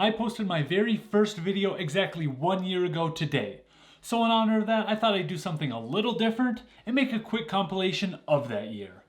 I posted my very first video exactly 1 year ago today. So in honor of that, I thought I'd do something a little different and make a quick compilation of that year.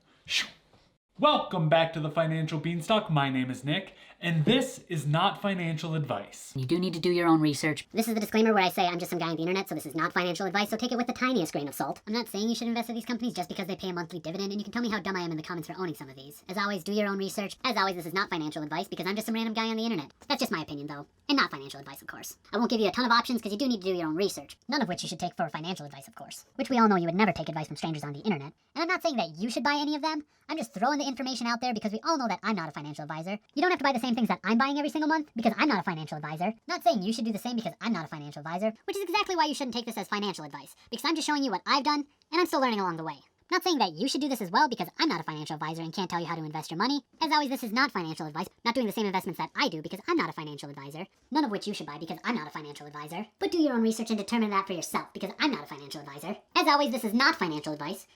Welcome back to the Financial Beanstalk. My name is Nick, and this is not financial advice. You do need to do your own research. This is the disclaimer where I say I'm just some guy on the internet, so this is not financial advice, so take it with the tiniest grain of salt. I'm not saying you should invest in these companies just because they pay a monthly dividend, and you can tell me how dumb I am in the comments for owning some of these. As always, do your own research. As always, this is not financial advice because I'm just some random guy on the internet. That's just my opinion, though, and not financial advice, of course. I won't give you a ton of options because you do need to do your own research, none of which you should take for financial advice, of course. Which we all know you would never take advice from strangers on the internet. And I'm not saying that you should buy any of them. I'm just throwing the information out there because we all know that I'm not a financial advisor. You don't have to buy the same things that I'm buying every single month because I'm not a financial advisor. Not saying you should do the same because I'm not a financial advisor, which is exactly why you shouldn't take this as financial advice, because I'm just showing you what I've done, and I'm still learning along the way. Not saying that you should do this as well because I'm not a financial advisor and can't tell you how to invest your money. As always, this is not financial advice, not doing the same investments that I do because I'm not a financial advisor, none of which you should buy because I'm not a financial advisor. But do your own research and determine that for yourself because I'm not a financial advisor. As always, this is not financial advice.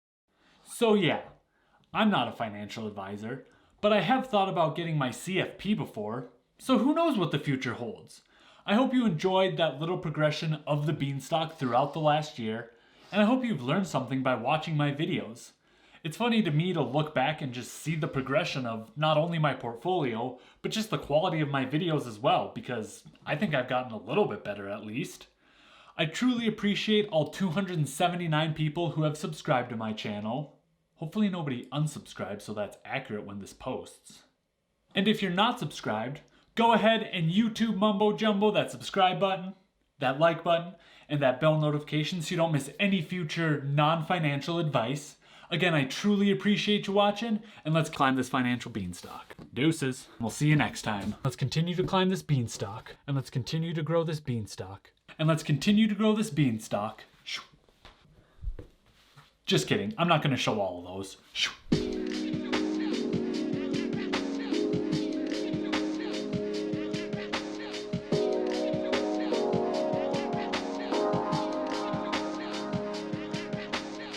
So yeah, I'm not a financial advisor, but I have thought about getting my CFP before, so who knows what the future holds. I hope you enjoyed that little progression of the Beanstalk throughout the last year, and I hope you've learned something by watching my videos. It's funny to me to look back and just see the progression of not only my portfolio, but just the quality of my videos as well, because I think I've gotten a little bit better at least. I truly appreciate all 279 people who have subscribed to my channel. Hopefully nobody unsubscribed so that's accurate when this posts. And if you're not subscribed, go ahead and YouTube mumbo jumbo that subscribe button, that like button, and that bell notification so you don't miss any future non-financial advice. Again, I truly appreciate you watching, and let's climb this financial beanstalk. Deuces. We'll see you next time. Let's continue to climb this beanstalk, and let's continue to grow this beanstalk, and let's continue to grow this beanstalk. Just kidding. I'm not going to show all of those.